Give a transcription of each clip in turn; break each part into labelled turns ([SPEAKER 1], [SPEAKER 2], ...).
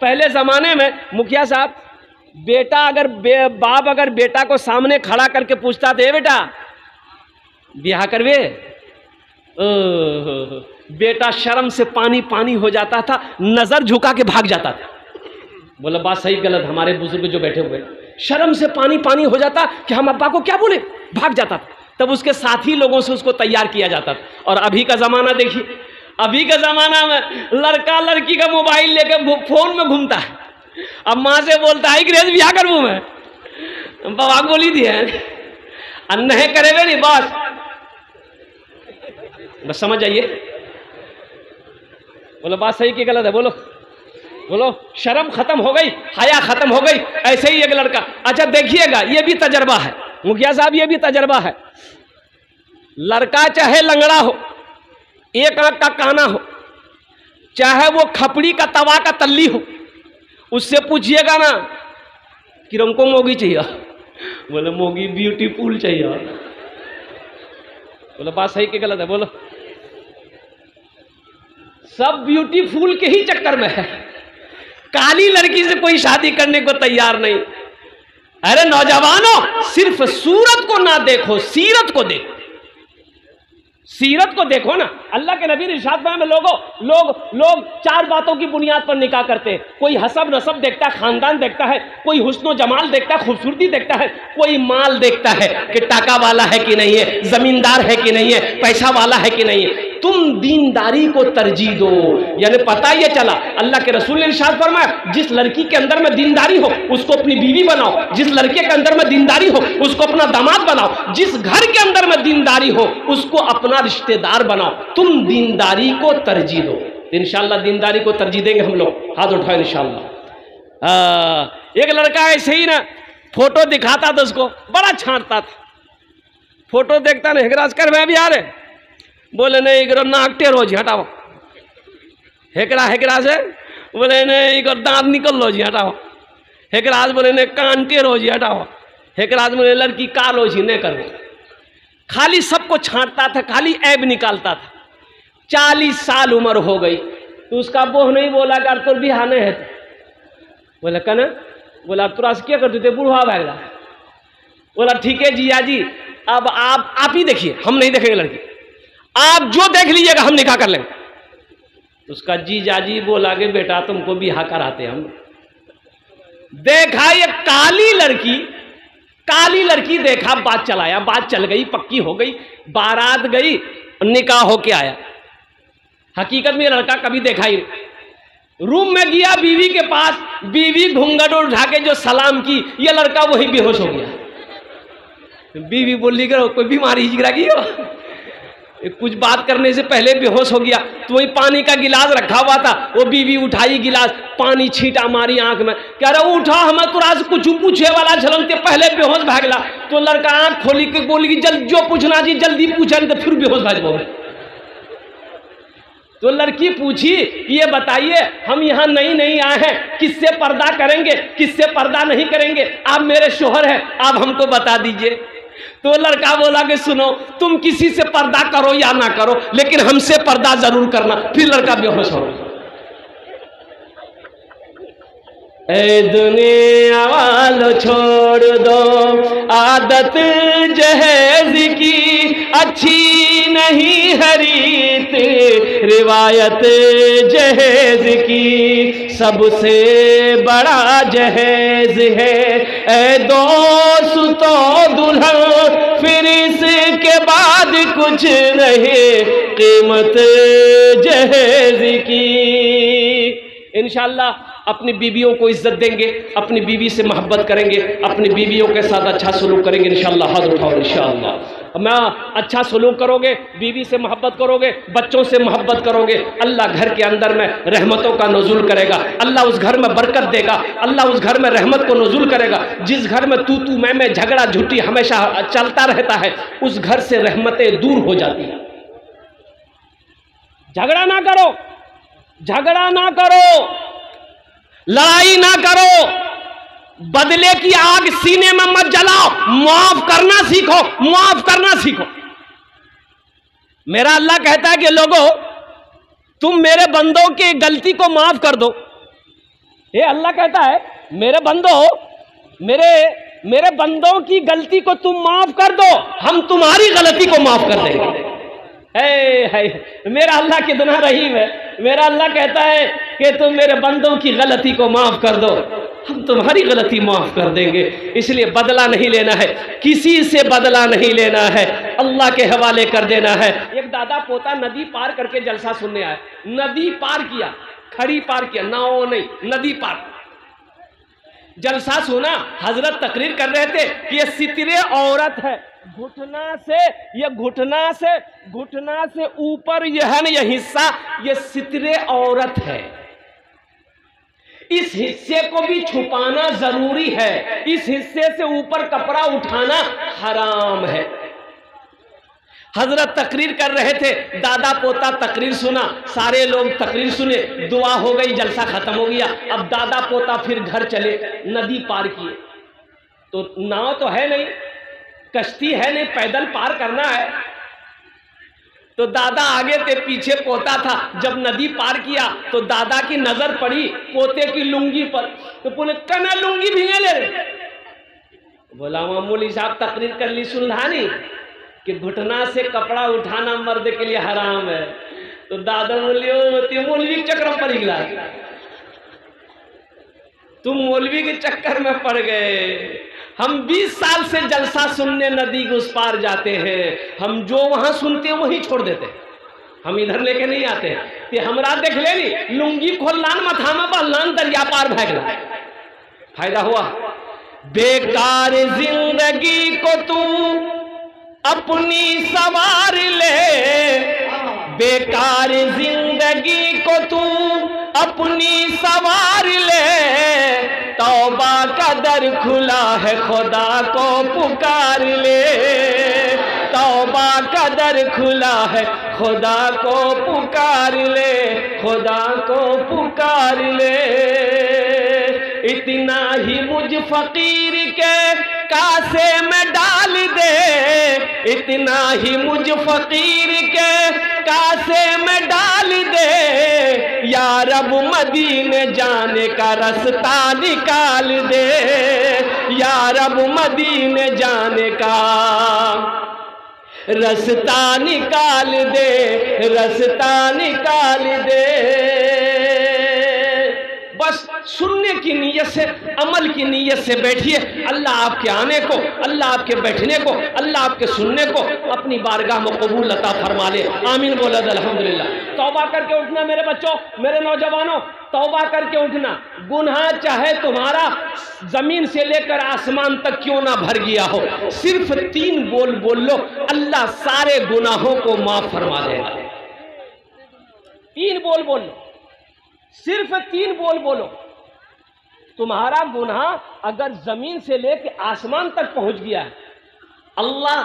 [SPEAKER 1] पहले ज़माने में मुखिया साहब, बेटा अगर बाप अगर बेटा को सामने खड़ा करके पूछता था, बेटा ब्याह करवे, बेटा शर्म से पानी पानी हो जाता था, नज़र झुका के भाग जाता था। बोला बात सही गलत, हमारे बुजुर्ग जो बैठे हुए, शर्म से पानी पानी हो जाता कि हम अब्बा को क्या बोले, भाग जाता था। तब उसके साथी लोगों से उसको तैयार किया जाता था। और अभी का ज़माना देखिए, अभी का ज़माना में लड़का लड़की का मोबाइल लेकर फोन में घूमता है। अब माँ से बोलता है कि रेज ब्याह करूँ मैं, बाबा बोली दी है अन्य करे वे नहीं, बस समझ जाइए। बोलो बात सही कि गलत है, बोलो बोलो। शर्म खत्म हो गई, हया खत्म हो गई। ऐसे ही एक लड़का, अच्छा देखिएगा, ये भी तजर्बा है मुखिया साहब, ये भी तजर्बा है। लड़का चाहे लंगड़ा हो, एक आंख का काना हो, चाहे वो खपड़ी का तवा का तल्ली हो, उससे पूछिएगा ना कि हमको मोगी चाहिए, बोले मोगी ब्यूटीफुल चाहिए। बोलो बात सही कि गलत है, बोलो। सब ब्यूटीफुल के ही चक्कर में है, काली लड़की से कोई शादी करने को तैयार नहीं। अरे नौजवानों, सिर्फ सूरत को ना देखो, सीरत को देखो, सीरत को देखो ना। अल्लाह के नबी ने इरशाद फरमाया, लोग चार बातों की बुनियाद पर निकाह करते हैं। कोई हसब नसब देखता है, खानदान देखता है, कोई हुस्न जमाल देखता है, खूबसूरती देखता है, कोई माल देखता है कि टाका वाला है कि नहीं है, जमींदार है कि नहीं है, पैसा वाला है कि नहीं है। तुम दीनदारी को तरजीह दो। यानी पता ये चला, अल्लाह के रसूल ने इरशाद फरमाया, जिस लड़की के अंदर में दीनदारी हो उसको अपनी बीवी बनाओ, जिस लड़के के अंदर में दीनदारी हो उसको अपना दामाद बनाओ, जिस घर के अंदर में दीनदारी हो उसको अपना रिश्तेदार बनाओ। तुम दीनदारी को तरजीह दो। इंशाअल्लाह दीनदारी को तरजीह देंगे हम लोग, हाथ उठाओ इंशाअल्लाह। एक लड़का ऐसे ही ना फोटो दिखाता था, उसको बड़ा छांटता था, फोटो देखता ना, हेकराज कर मैं भी आ रहे, बोले नहीं इधर नाक टेढ़ो जी हटाओ, हेकरा से बोले नहीं इधर दांत निकल लो जी हटाओ, हेकराज बोले नहीं कान टेढ़ो जी हटाओ, हेकराज बोले लड़की कालो जी नहीं करो। खाली सबको छांटता था, खाली ऐब निकालता था। 40 साल उम्र हो गई तो उसका बोह नहीं बोला कर तो बिहाने है, बोला कन, बोला अब तुरा से क्या करते थे, बूढ़ा भागला। बोला ठीक है जिया जी, अब आप ही देखिए, हम नहीं देखेंगे लड़की, आप जो देख लीजिएगा हम निकाह कर लेंगे। उसका जीजाजी बोला कि बेटा तुमको बिहा कराते हम। देखा ये काली लड़की देखा, बात चलाया, बात चल गई, पक्की हो गई, बारात गई, निकाह होके आया। हकीकत में लड़का कभी देखा ही नहीं। रूम में गया बीवी के पास, बीवी घूंघट उठा के जो सलाम की, ये लड़का वही बेहोश हो गया। बीवी बोली करो कोई बीमारी हिजरा की हो, कुछ बात करने से पहले बेहोश हो गया। तो वही पानी का गिलास रखा हुआ था, वो बीवी उठाई गिलास, पानी छींटा मारी आंख में, कह रहा उठा हमें तुरा से कुछ पूछे वाला झलनते पहले बेहोश भागला। तो लड़का आंख खोली के बोली जल्द जो पूछना जी जल्दी पूछा, तो फिर बेहोश भाग गए। तो लड़की पूछी ये बताइए हम यहाँ नहीं आए हैं, किससे पर्दा करेंगे किससे पर्दा नहीं करेंगे, आप मेरे शोहर हैं, आप हमको बता दीजिए। तो लड़का बोला कि सुनो तुम किसी से पर्दा करो या ना करो, लेकिन हमसे पर्दा जरूर करना। फिर लड़का बेहोश हो गया। ए दुनिया वालों छोड़ दो आदत जहेज की, अच्छी नहीं हरीत रिवायत जहेज की, सबसे बड़ा जहेज है ए दोस्तों दुल्हन, फिर इसके बाद कुछ नहीं कीमत जहेज की। इंशाअल्लाह अपनी बीवियों को इज्जत देंगे, अपनी बीवी से मोहब्बत करेंगे, अपनी बीवियों के साथ अच्छा सलूक करेंगे इंशाअल्लाह। हाथ उठाओ इंशाअल्लाह। मैं अच्छा सलूक करोगे, बीवी से मोहब्बत करोगे, बच्चों से मोहब्बत करोगे, अल्लाह घर के अंदर में रहमतों का नुज़ूल करेगा, अल्लाह उस घर में बरकत देगा, अल्लाह उस घर में रहमत को नुज़ूल करेगा। जिस घर में तू मैं झगड़ा झूठी हमेशा चलता रहता है, उस घर से रहमतें दूर हो जाती हैं। झगड़ा ना करो, झगड़ा ना करो, लड़ाई ना करो, बदले की आग सीने में मत जलाओ, माफ करना सीखो, माफ करना सीखो। मेरा अल्लाह कहता है कि लोगों तुम मेरे बंदों की गलती को माफ कर दो, ये अल्लाह कहता है मेरे बंदो, मेरे बंदों की गलती को तुम माफ कर दो, हम तुम्हारी गलती को माफ कर देंगे। है मेरा अल्लाह कितना रहीम है। मेरा अल्लाह कहता है कि तुम मेरे बंदों की गलती को माफ कर दो, हम तुम्हारी गलती माफ कर देंगे। इसलिए बदला नहीं लेना है, किसी से बदला नहीं लेना है, अल्लाह के हवाले कर देना है। एक दादा पोता नदी पार करके जलसा सुनने आया, नदी पार किया, खड़ी पार किया, नाव नहीं, नदी पार। जलसा सुना, हजरत तकरीर कर रहे थे कि ये सितरे औरत है, घुटना से ऊपर यह है ना, यह हिस्सा ये सितरे औरत है। इस हिस्से को भी छुपाना जरूरी है, इस हिस्से से ऊपर कपड़ा उठाना हराम है। हजरत तकरीर कर रहे थे, दादा पोता तकरीर सुना, सारे लोग तकरीर सुने, दुआ हो गई, जलसा खत्म हो गया। अब दादा पोता फिर घर चले, नदी पार किए, तो नाव तो है नहीं, कश्ती है नहीं, पैदल पार करना है। तो दादा आगे थे, पीछे पोता था। जब नदी पार किया तो दादा की नजर पड़ी पोते की लुंगी पर, तो बोले कना लुंगी भीगे ले रहे। बोला मौलवी साहब तकरीर कर ली, सुनला नहीं कि घुटना से कपड़ा उठाना मर्द के लिए हराम है। तो दादा बोले मौलवी चक्कर पर हिला, तुम मौलवी के चक्कर में पड़ गए। हम 20 साल से जलसा सुनने नदी के उस पार जाते हैं, हम जो वहां सुनते हैं वही छोड़ देते हैं, हम इधर लेके नहीं आते। ते हमरा देख लेनी लुंगी खोललान मथामा बहलान दरिया पार भागला, फायदा हुआ। बेकार जिंदगी को तू अपनी सवार ले, बेकार जिंदगी को तू अपनी सवार ले, तौबा का दर खुला है खुदा को पुकार ले, तौबा का दर खुला है खुदा को पुकार ले, खुदा को पुकार ले। इतना ही मुझ फकीर के कासे में डाल दे, इतना ही मुझ फकीर के कासे में डाल दे, या रब मदीने जाने का रास्ता निकाल दे, या रब मदीने जाने का रास्ता निकाल दे, रास्ता निकाल दे। बस सुनने की नीयत से, अमल की नीयत से बैठिए। अल्लाह आपके आने को, अल्लाह आपके बैठने को, अल्लाह आपके सुनने को अपनी बारगाह में कबूल अता फरमा ले। आमीन बोला अल्हम्दुलिल्लाह। तौबा करके उठना मेरे बच्चों, मेरे नौजवानों, तौबा करके उठना। गुनाह चाहे तुम्हारा जमीन से लेकर आसमान तक क्यों ना भर गया हो, सिर्फ 3 बोल बोल लो, अल्लाह सारे गुनाहों को माफ फरमा देगा। 3 बोल बोल लो, सिर्फ 3 बोल बोलो। तुम्हारा गुनाह अगर जमीन से लेके आसमान तक पहुंच गया है, अल्लाह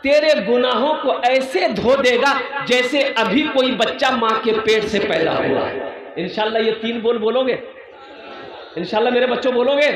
[SPEAKER 1] तेरे गुनाहों को ऐसे धो देगा जैसे अभी कोई बच्चा मां के पेट से पैदा हुआ है। इंशाल्लाह ये 3 बोल बोलोगे, इंशाल्लाह मेरे बच्चों बोलोगे।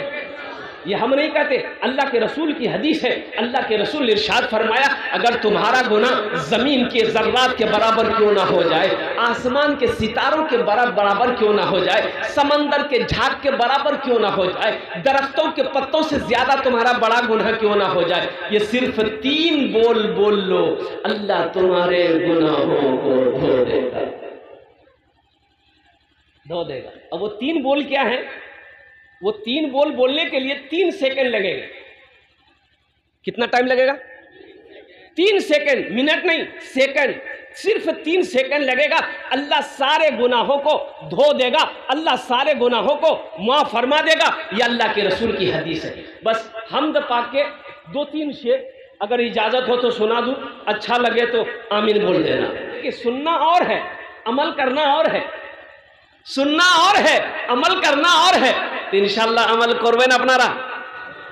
[SPEAKER 1] ये हम नहीं कहते, अल्लाह के रसूल की हदीस है। अल्लाह के रसूल ने इरशाद फरमाया, अगर तुम्हारा गुनाह जमीन के जर्रात के बराबर क्यों ना हो जाए, आसमान के सितारों के बराबर क्यों ना हो जाए, समंदर के झाग के बराबर क्यों ना हो जाए, दरख्तों के पत्तों से ज्यादा तुम्हारा बड़ा गुनाह क्यों ना हो जाए, ये सिर्फ 3 बोल बोल लो, अल्लाह तुम्हारे गुनाहों को धो देगा, धो देगा। अब वो 3 बोल क्या है? वो 3 बोल बोलने के लिए 3 सेकंड लगेगा। कितना टाइम लगेगा? 3 सेकंड, मिनट नहीं, सेकंड, सिर्फ 3 सेकंड लगेगा। अल्लाह सारे गुनाहों को धो देगा, अल्लाह सारे गुनाहों को माफ फरमा देगा। ये अल्लाह के रसूल की हदीस है। बस हमद पाक के 2-3 शेर अगर इजाजत हो तो सुना दूं, अच्छा लगे तो आमीन बोल देना। कि सुनना और है, अमल करना और है, सुनना और है, अमल करना और है। तो इंशाल्लाह अमल करवे ना अपनारा।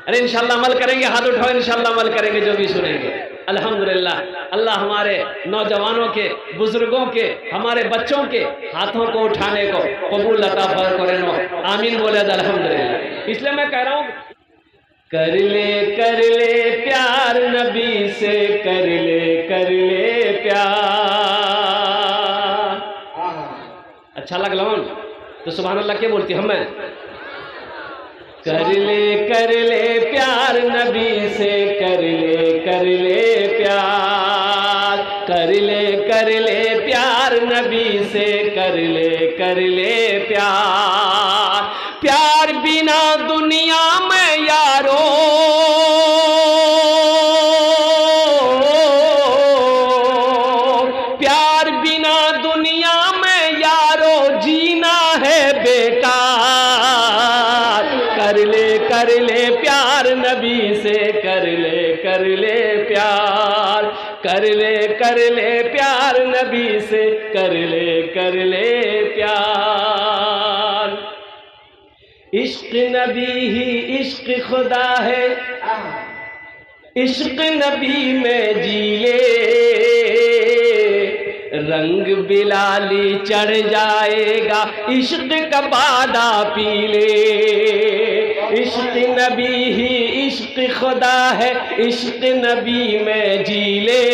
[SPEAKER 1] अरे इंशाल्लाह अमल करेंगे, हाथ उठाओ, इंशाल्लाह अमल करेंगे जो भी सुनेंगे। अल्हम्दुलिल्लाह, अल्लाह हमारे नौजवानों के, बुजुर्गों के, हमारे बच्चों के हाथों को उठाने को कबूल अता फरमाए। आमीन बोले अल्हम्दुलिल्लाह। इसलिए मैं कह रहा हूँ, कर ले प्यार नबी से, कर ले प्यार। अच्छा लगला तो सुभान अल्लाह क्या बोलती हम मैं कर ले प्यार नबी से, कर ले प्यार, कर ले प्यार नबी से, कर ले प्यार। प्यार बिना दुनिया में यारो, प्यार बिना दुनिया में यारो जीना है बेकार। कर ले प्यार नबी से, कर ले प्यार, कर ले प्यार नबी से, कर ले प्यार। इश्क नबी ही इश्क खुदा है, इश्क नबी में जी ले, रंग बिलाली चढ़ जाएगा इश्क का बादा पी ले। इश्क नबी ही इश्क खुदा है, इश्क नबी में जी ले,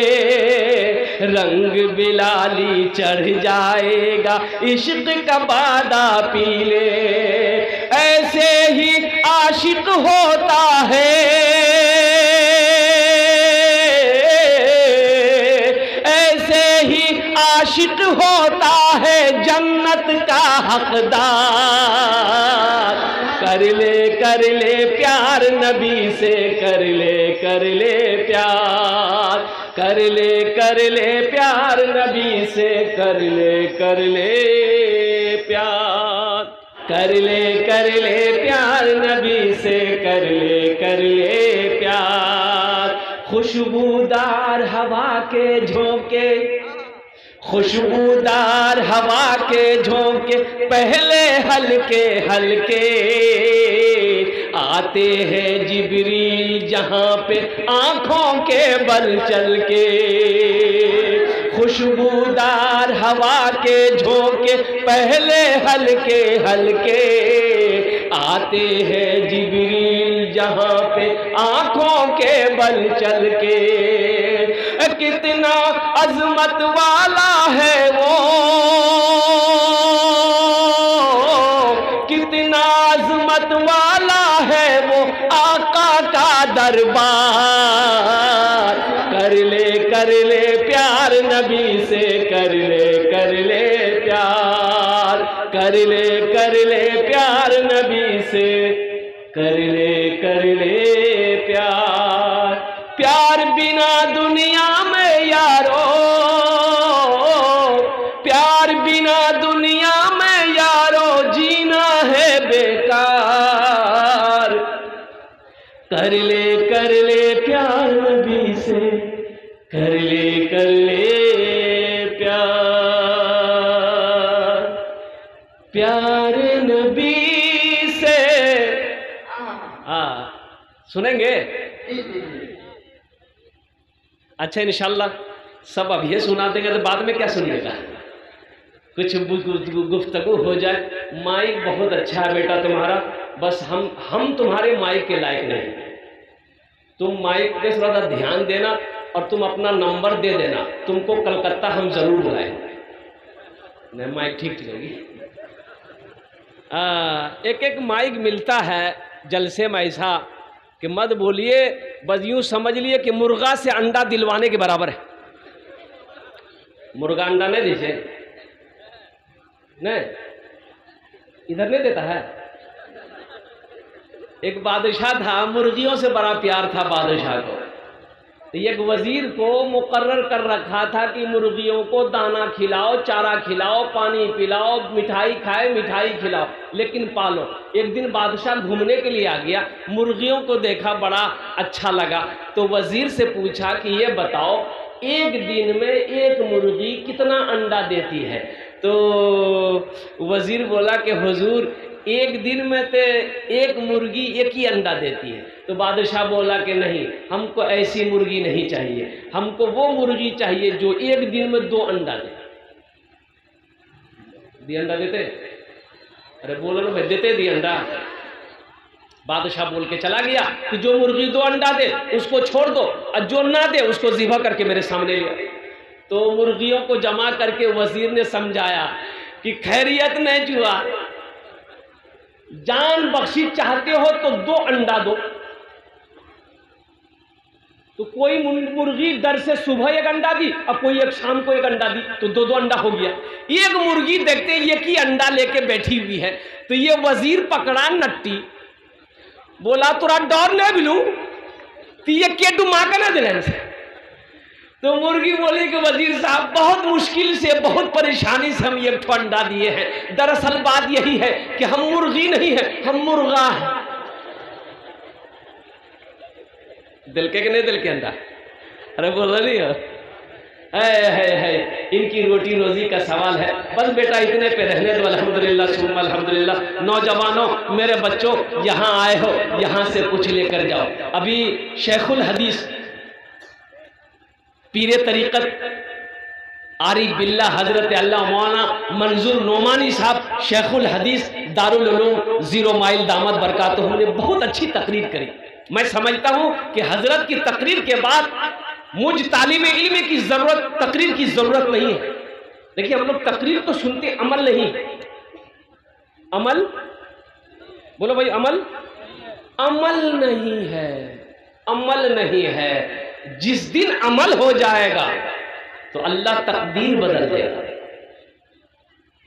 [SPEAKER 1] रंग बिलाली चढ़ जाएगा इश्क का बादा पी ले। ऐसे ही आशिक होता है, ऐसे ही आशिक होता है जन्नत का हकदार। कर ले प्यार नबी से, कर ले प्यार, कर ले प्यार नबी से, कर ले प्यार, कर ले प्यार नबी से, कर ले प्यार। खुशबूदार हवा के झोंके, खुशबूदार हवा के झोंके पहले हल्के हल्के आते हैं जिब्रील जहां पे आंखों के बल चल के। खुशबूदार हवा के झोंके पहले हल्के हल्के आते हैं जिब्रील जहां पे आंखों के बल चल के। कितना अजमत वाला है वो, कितना अजमत वाला है वो आका का दरबार। कर ले प्यार नबी से, कर ले प्यार, कर ले प्यार नबी से, कर ले प्यार। प्यार बिना दुनिया में यारो, प्यार बिना दुनिया में यारो जीना है बेकार। कर ले प्यार नबी से, कर ले प्यार, प्यार नबी से। सुनेंगे? अच्छा इंशाल्लाह सब अब ये सुना देंगे तो बाद में क्या सुनिएगा, कुछ गुफ्तगू हो जाए। माइक बहुत अच्छा है बेटा तुम्हारा, बस हम तुम्हारे माइक के लायक नहीं। तुम माइक पे थोड़ा सा ध्यान देना और तुम अपना नंबर दे देना, तुमको कलकत्ता हम जरूर बुलाएंगे। नहीं माइक ठीक चलेगी। एक माइक मिलता है जलसे में ऐसा कि मत बोलिए, बस यूँ समझ लिए कि मुर्गा से अंडा दिलवाने के बराबर है। मुर्गा अंडा नहीं दीजिए, नहीं इधर नहीं देता है। एक बादशाह था, मुर्गियों से बड़ा प्यार था बादशाह को। तो एक वजीर को मुकर्रर कर रखा था कि मुर्गियों को दाना खिलाओ, चारा खिलाओ, पानी पिलाओ, मिठाई खाए, मिठाई खिलाओ, लेकिन पालो। एक दिन बादशाह घूमने के लिए आ गया, मुर्गियों को देखा, बड़ा अच्छा लगा। तो वजीर से पूछा कि ये बताओ एक दिन में एक मुर्गी कितना अंडा देती है? तो वजीर बोला कि हुजूर एक दिन में तो एक मुर्गी एक ही अंडा देती है। तो बादशाह बोला कि नहीं, हमको ऐसी मुर्गी नहीं चाहिए, हमको वो मुर्गी चाहिए जो एक दिन में 2 अंडा दे। 2 अंडा देते? अरे बोलो ना भाई, देते 2 अंडा। बादशाह बोल के चला गया कि जो मुर्गी 2 अंडा दे उसको छोड़ दो, और जो ना दे उसको ज़िबा करके मेरे सामने लिया। तो मुर्गियों को जमा करके वजीर ने समझाया कि खैरियत नहीं जुआ, जान बख्शी चाहते हो तो 2 अंडा दो। तो कोई मुर्गी दर से सुबह 1 अंडा दी और कोई एक शाम को 1 अंडा दी, तो 2 अंडा हो गया। एक मुर्गी देखते एक ही अंडा लेके बैठी हुई है, तो ये वजीर पकड़ा नट्टी, बोला तोरा डर नहीं बिलू तो ये के डुमा के ना दिलन से। तो मुर्गी बोली कि वजीर साहब बहुत मुश्किल से, बहुत परेशानी से हम ये अंडा दिए हैं। दरअसल बात यही है कि हम मुर्गी नहीं है, हम मुर्गा है। दिल के नहीं दिल के अंडा? अरे बोल रही हो है इनकी रोटी रोजी का सवाल है। बस बेटा इतने पे रहने दो। अल्हम्दुलिल्लाह सुम्मा अल्हम्दुलिल्लाह। नौजवानों, मेरे बच्चों, यहाँ आए हो, यहाँ से कुछ लेकर जाओ। अभी शेखुल हदीस पीरे तरीक़त आरिफ बिल्ला हजरत अल्लाह मौलाना मंजूर नोमानी साहब शेखुल हदीस दारुल उलूम 0 माइल दामद बरकातुहू ने बहुत अच्छी तकरीर करी। मैं समझता हूँ कि हजरत की तकरीर के बाद मुझ तालिब इल्म की जरूरत, तकरीर की जरूरत नहीं है। देखिए हम लोग तकरीर तो सुनते, अमल नहीं। अमल बोलो भाई, अमल नहीं है, अमल नहीं है। जिस दिन अमल हो जाएगा तो अल्लाह तकदीर बदल देगा।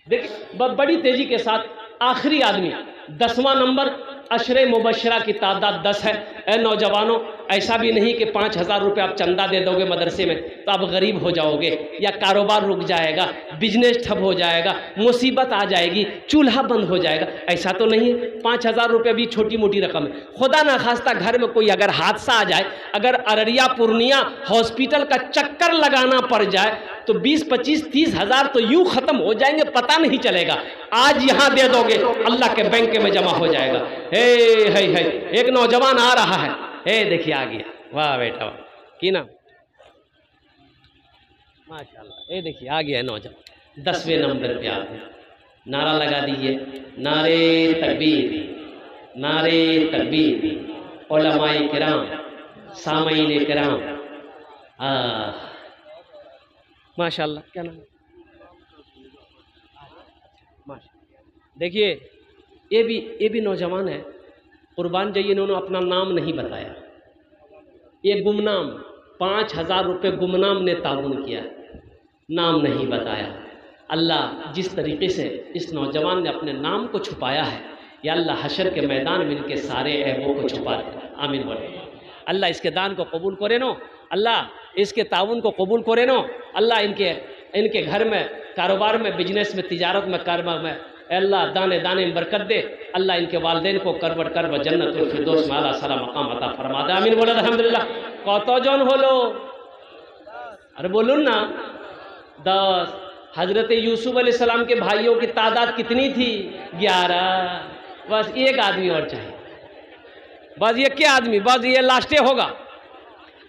[SPEAKER 1] देखिए बड़ी तेजी के साथ आखिरी आदमी 10वां नंबर, अशरे मुबशरा की तादाद 10 है। ए नौजवानों, ऐसा भी नहीं कि 5000 रुपये आप चंदा दे दोगे मदरसे में तो आप गरीब हो जाओगे, या कारोबार रुक जाएगा, बिजनेस ठप हो जाएगा, मुसीबत आ जाएगी, चूल्हा बंद हो जाएगा। ऐसा तो नहीं है। 5000 रुपये भी छोटी मोटी रकम है। खुदा ना खास्ता घर में कोई अगर हादसा आ जाए, अगर अररिया पूर्णिया हॉस्पिटल का चक्कर लगाना पड़ जाए तो 20, 25, 30 हज़ार तो यूं खत्म हो जाएंगे, पता नहीं चलेगा। आज यहाँ दे दोगे, अल्लाह के बैंक में जमा हो जाएगा। हे एक नौजवान आ रहा है, हे देखिए आ गया। वाह बेटा वाह, की नाम? माशाल्लाह। ये देखिए आ गया है नौजवान, 10वें नंबर पे आप नारा लगा दीजिए, नारे तकबीर, नारे तकबीर। उलमाए किराम, सामईन किराम, माशाल्लाह। क्या नाम? माशाल्लाह। देखिए ये भी नौजवान है, कुर्बान जाइए, इन्होंने अपना नाम नहीं बताया। ये गुमनाम 5000 रुपये गुमनाम ने ताउन किया, नाम नहीं बताया। अल्लाह जिस तरीके से इस नौजवान ने अपने नाम को छुपाया है, या अल्लाह हशर के मैदान में इनके सारे ऐबों को छुपा दे। आमीन बोले। अल्लाह इसके दान को कबूल करे नो, अल्लाह इसके ताउन को कबूल करे नो। अल्लाह इनके घर में, कारोबार में, बिजनेस में, तिजारत में, कारोबार में अल्लाह दाने दाने में बरकत दे। अल्लाह इनके वालिदैन को करबट करब जन्नतुल फिरदौस में आला साला मकाम अता फरमा दे। आमीन बोले अल्हम्दुलिल्लाह। कतजन हलो? अरे बोलून ना, 10। हजरत यूसुफ अलैहिस्सलाम के भाइयों की तादाद कितनी थी? 11। बस एक आदमी और चाहिए, बस ये क्या आदमी, बस ये लास्टे होगा,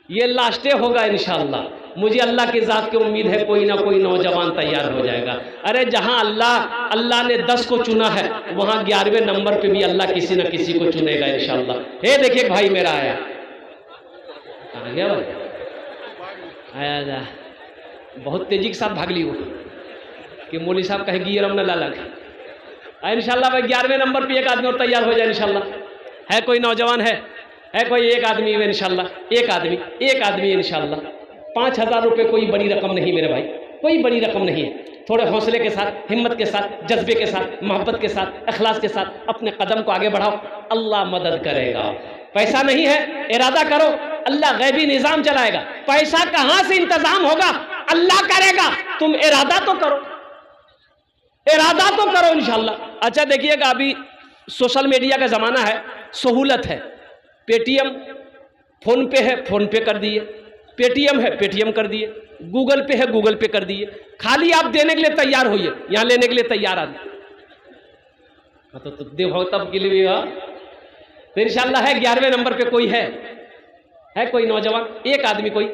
[SPEAKER 1] ये लास्टे होगा इंशाअल्लाह। मुझे अल्लाह की ज़ात की उम्मीद है कोई ना कोई नौजवान तैयार हो जाएगा। अरे जहाँ अल्लाह ने 10 को चुना है, वहाँ 11वें नंबर पे भी अल्लाह किसी न किसी को चुनेगा इंशाअल्लाह। हे देखिए भाई मेरा आया, आ गया भाई, आया बहुत तेजी के साथ भाग ली वो कि मौली साहब कहेगी ये रमना लाला इंशाअल्लाह। भाई 11वें नंबर पे एक आदमी और तैयार हो जाए इंशाअल्लाह। है कोई नौजवान? है कोई? एक आदमी इंशाअल्लाह, एक आदमी इंशाअल्लाह। 5000 रुपये कोई बड़ी रकम नहीं मेरे भाई, कोई बड़ी रकम नहीं है। थोड़े हौसले के साथ, हिम्मत के साथ, जज्बे के साथ, मोहब्बत के साथ, इखलास के साथ अपने कदम को आगे बढ़ाओ, अल्लाह मदद करेगा। पैसा नहीं है, इरादा करो, अल्लाह गैबी निज़ाम चलाएगा। पैसा कहाँ से इंतजाम होगा? अल्लाह करेगा, तुम इरादा तो करो, इरादा तो करो इंशाअल्लाह। अच्छा देखिएगा, अभी सोशल मीडिया का ज़माना है, सहूलत है। पेटीएम, फ़ोन पे है, फ़ोन पे कर दिए, पेटीएम है, पेटीएम कर दिए, गूगल पे है, गूगल पे कर दिए। खाली आप देने के लिए तैयार होइए, यहाँ लेने के लिए तैयार आदमी तो देखो तब के लिए तो इंशाअल्लाह है। 11वें नंबर पे कोई है कोई नौजवान? एक आदमी कोई,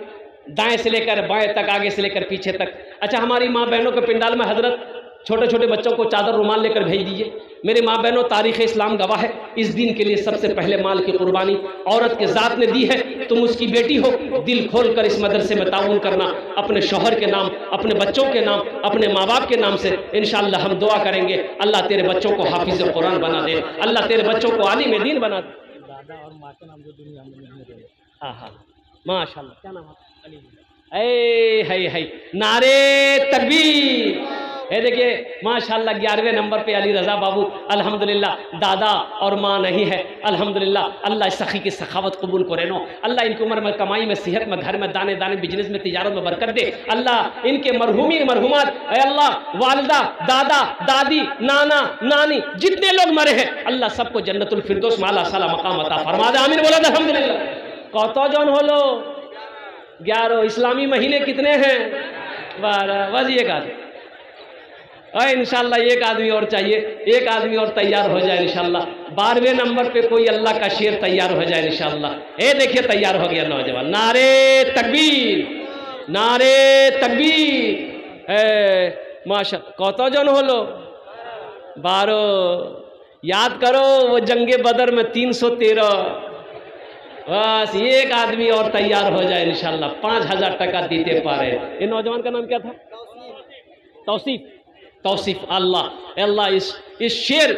[SPEAKER 1] दाएं से लेकर बाएं तक, आगे से लेकर पीछे तक। अच्छा हमारी माँ बहनों के पिंडाल में हजरत छोटे छोटे बच्चों को चादर रुमाल लेकर भेज दीजिए। मेरी माँ बहनों, तारीख़ इस्लाम गवाह है, इस दिन के लिए सबसे पहले माल की कुर्बानी औरत के ज़ात ने दी है। तुम उसकी बेटी हो, दिल खोल कर इस मदरसे में ताउन करना, अपने शौहर के नाम, अपने बच्चों के नाम, अपने माँ बाप के नाम से इंशाअल्लाह हम दुआ करेंगे। अल्लाह तेरे बच्चों को हाफिज़ कुरान बना दे, अल्लाह तेरे बच्चों को आलिम दीन बना दे। दादा और माँ का नाम जो दुनिया में नहीं है। हाँ हाँ माशाअल्लाह, क्या नाम है? है नारे तकबीर। ये देखिए माशाअल्लाह 11वें नंबर पे अली रज़ा बाबू, अल्हम्दुलिल्लाह दादा और माँ नहीं है, अल्हम्दुलिल्लाह। अल्लाह इस सखी की सखावत कबूल करे नो, अल्लाह इनकी उम्र में, कमाई में, सेहत में, घर में, दाने दाने, बिजनेस में, तिजारत में बरकत दे। अल्लाह इनके मरहूमीन मरहूमात, अल्लाह वालिदा, दादा, दादी, नाना, नानी जितने लोग मरे हैं अल्लाह सबको जन्नतुल फिरदौस माला साला मकाम अता फरमा दे। आमीन बोला अल्हम्दुलिल्लाह। कौतो जौन होलो 11। इस्लामी महीने कितने हैं? 12। बस एक आदमी और इंशाल्लाह एक आदमी और चाहिए, एक आदमी और तैयार हो जाए इंशाल्लाह। 12वें नंबर पे कोई अल्लाह का शेर तैयार हो जाए इंशाल्लाह। ये देखिए तैयार हो गया नौजवान। नारे तकबीर, नारे तकबीर। माशा कौतो जन हो लो 12। याद करो वो जंगे बदर में 313। बस एक आदमी और तैयार हो जाए इंशाल्लाह। 5000 टका देते पा रहे। ये नौजवान का नाम क्या था? तौसीफ। तौसीफ। अल्लाह अल्लाह इस शेर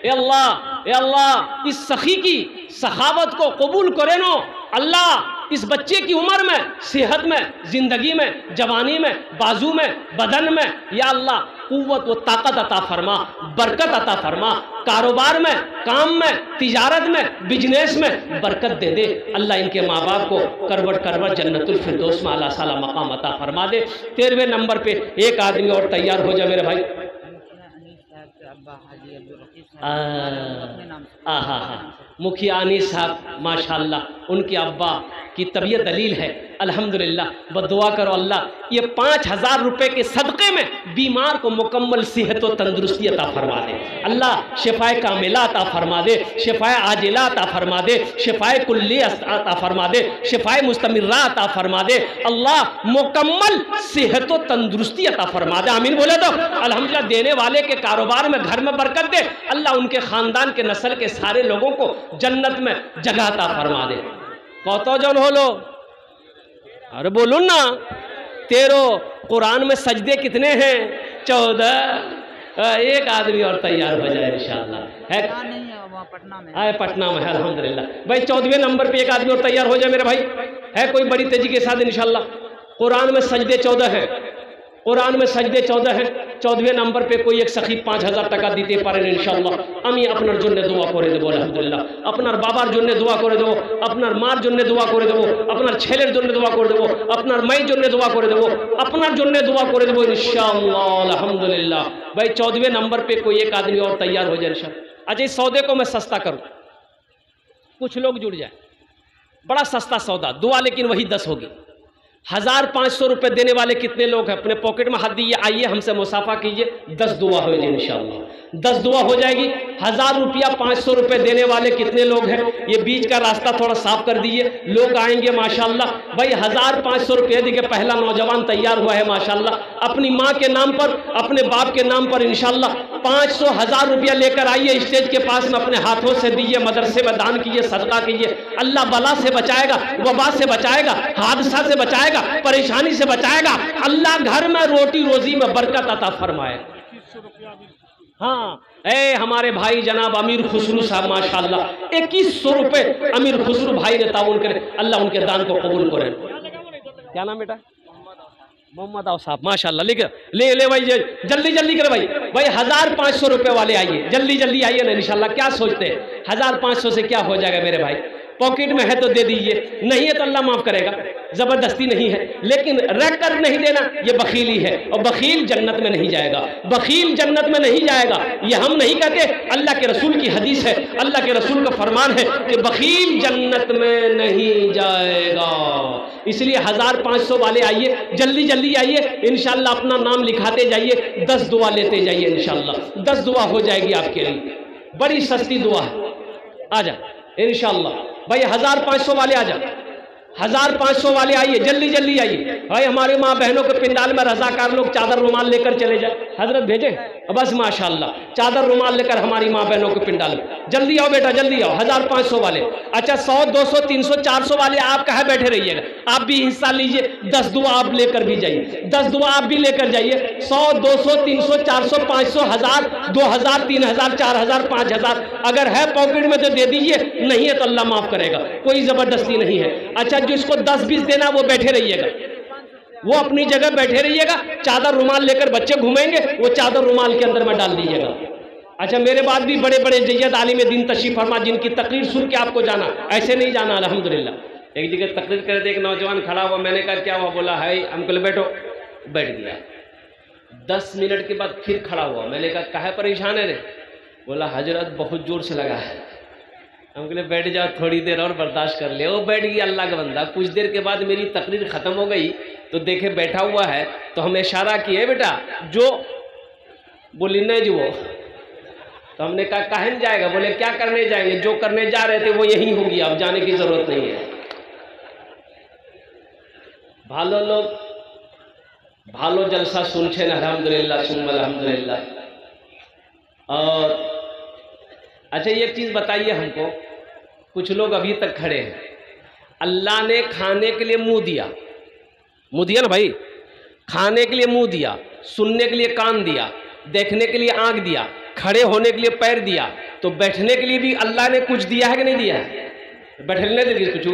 [SPEAKER 1] अल्लाह इस सखी की सखावत को कबूल करे नो। अल्लाह इस बच्चे की उम्र में, सेहत में, जिंदगी में, जवानी में, बाजू में, बदन में या अल्लाह कुव्वत व ताकत अता फरमा, बरकत अता फरमा। कारोबार में, काम में, तिजारत में, बिजनेस में बरकत दे दे। अल्लाह इनके माँ बाप को करवट करवट जन्नतुल फिरदौस में आला साला मकाम अता फरमा दे। 13वें नंबर पे एक आदमी और तैयार हो जाए मेरे भाई। मुखिया अनीस साहब माशाअल्लाह, उनके अब्बा की तबीयत दलील है अल्हम्दुलिल्लाह। बदुआ करो अल्लाह ये 5000 रुपए के सदक़े में बीमार को मुकम्मल सेहत व तंदुरुस्ती अता फरमा दे। अल्लाह शिफाए कामिला अता फरमा दे, शिफाए आजिला अता फरमा दे, शिफाए कुल्ली अता फरमा दे, शिफाए मुस्तमिर्रा अता फरमा दे। अल्लाह मुकम्मल सेहत व तंदुरुस्ती अता फरमा दे। आमीन बोले तो अल्हम्दुलिल्लाह। देने वाले के कारोबार में, घर में बरकत दे। अल्लाह उनके ख़ानदान के नस्ल के सारे लोगों को जन्नत में जगह अता फरमा दे। कौतो जन हो लो? अरे बोलो ना। 13। कुरान में सजदे कितने हैं? 14। एक आदमी और तैयार हो जाए इंशाअल्लाह। है पटना में? है पटना में है अल्हम्दुलिल्लाह भाई। 14वें नंबर पे एक आदमी और तैयार हो जाए मेरे भाई। है कोई बड़ी तेजी के साथ इंशाअल्लाह। कुरान में सजदे 14 हैं, कुरान में सजदे 14 हैं। 14वें नंबर पे कोई एक सखी 5000 टका दीते पारें इंशाअल्लाह। आमी अपनार जन्य दुआ करे देबो अल्हम्दुलिल्लाह। अपनार बाबार जन्य दुआ करे देबो, अपनार मार जन्य दुआ करे देबो, अपनार छेलेर जन्य दुआ करे देबो, अपनार माई जन्य दुआ करे देबो, अपनार जन्य दुआ करे देबो इंशाअल्लाह अल्हम्दुलिल्लाह। भाई 14वें नंबर पे कोई एक आदमी और तैयार हो जाए इंशाअल्लाह। अच्छा इस सौदे को मैं सस्ता करूँ, कुछ लोग जुड़ जाए। बड़ा सस्ता सौदा, दुआ लेकिन वही 10 होगी। 1500 रुपये देने वाले कितने लोग हैं? अपने पॉकेट में हाथ दिए, आइए हमसे मुसाफा कीजिए। 10 दुआ हो जाए इंशाअल्लाह। 10 दुआ हो जाएगी। 1000 रुपया 500 रुपये देने वाले कितने लोग हैं? ये बीच का रास्ता थोड़ा साफ कर दीजिए, लोग आएंगे माशाअल्लाह। भाई 1500 रुपये देखिए पहला नौजवान तैयार हुआ है माशाअल्लाह। अपनी माँ के नाम पर, अपने बाप के नाम पर इंशाअल्लाह 500 1000 रुपया लेकर आइए स्टेज के पास में, अपने हाथों से दीजिए, मदरसे में दान कीजिए, सदका कीजिए। अल्लाह बला से बचाएगा, वबा से बचाएगा, हादसा से बचाएगा, परेशानी से बचाएगा। अल्लाह घर में रोटी रोजी में बरकत अता फरमाए। हाँ हमारे भाई जनाब अमीर खुसरू साहब माशाअल्लाह 2100 रुपये अमीर खुसरू भाई ने ताउन करे। अल्लाह उनके दान को कबूल करे। क्या नाम बेटा? मोहम्मद आओ साहब माशाअल्लाह। लिख ले भाई जल्दी जल्दी करे भाई। भाई 1500 रुपये वाले आइए, जल्दी जल्दी आइए ना इंशाअल्लाह। क्या सोचते हैं 1500 से क्या हो जाएगा मेरे भाई? पॉकेट में है तो दे दीजिए, नहीं है तो अल्लाह माफ़ करेगा। ज़बरदस्ती नहीं है, लेकिन रख कर नहीं देना ये बखीली है, और बखील जन्नत में नहीं जाएगा। बखील जन्नत में नहीं जाएगा ये हम नहीं कहते, अल्लाह के रसूल की हदीस है, अल्लाह के रसूल का फरमान है कि बखील जन्नत में नहीं जाएगा। इसलिए 1500 वाले आइए, जल्दी जल्दी आइए इंशाअल्लाह। अपना नाम लिखाते जाइए, 10 दुआ लेते जाइए इंशाअल्लाह। 10 दुआ हो जाएगी आपके लिए, बड़ी सस्ती दुआ है। आ जा इंशाअल्लाह भाई। 1500 वाले आ जा, 1500 वाले आइए, जल्दी जल्दी आइए भाई। हमारे माँ बहनों के पिंडाल में रजाकार लोग चादर रुमाल लेकर चले जाए, हजरत भेजे बस माशाल्लाह, चादर रुमाल लेकर हमारी माँ बहनों के पिंडाल में। जल्दी आओ बेटा जल्दी आओ, 1500 वाले। अच्छा 100 200 300 400 वाले आप कहाँ बैठे रहिएगा, आप भी हिस्सा लीजिए, 10 दुआ आप लेकर भी जाइए, 10 दुआ आप भी लेकर जाइए। 100 200 300 400 500 1000 2000 3000 4000 5000 अगर है पॉकेट में तो दे दीजिए, नहीं है तो अल्लाह माफ करेगा, कोई जबरदस्ती नहीं है। अच्छा जिसको 10-20 देना वो बैठे रहिएगा, वो अपनी जगह बैठे रहिएगा। चादर रुमाल लेकर बच्चे घूमेंगे, वो चादर रुमाल के अंदर में डाल दीजिएगा। अच्छा मेरे बाद भी बड़े बड़े जैयद आलिम दीन तशरीफ फरमा, जिनकी तकरीर सुन के आपको जाना, ऐसे नहीं जाना। अल्हम्दुलिल्लाह एक जगह तकरीर कर दे, एक नौजवान खड़ा हुआ, मैंने कहा क्या हुआ, बोला है अंकल बैठो, बैठ गया। 10 मिनट के बाद फिर खड़ा हुआ, मैंने कहा काहे परेशान है रे, बोला हजरत बहुत जोर से लगा है। हम बोले बैठ जाओ थोड़ी देर और बर्दाश्त कर ले। वो बैठ गया अल्लाह का बंदा। कुछ देर के बाद मेरी तकरीर ख़त्म हो गई तो देखे बैठा हुआ है, तो हमें इशारा किए बेटा जो, बोली नहीं जो वो। तो हमने कहा काहे नहीं जाएगा, बोले क्या करने जाएंगे, जो करने जा रहे थे वो यही होगी, अब जाने की ज़रूरत नहीं है। भालो लोग भालो जलसा सुनछे न, अल्हम्दुलिल्लाह सुम्मा अल्हम्दुलिल्लाह। और अच्छा एक चीज़ बताइए हमको, कुछ लोग अभी तक खड़े हैं, अल्लाह ने खाने के लिए मुंह दिया ना भाई, खाने के लिए मुंह दिया, सुनने के लिए कान दिया, देखने के लिए आंख दिया, खड़े होने के लिए पैर दिया, तो बैठने के लिए भी अल्लाह ने कुछ दिया है कि नहीं दिया है? बैठने दे कुछ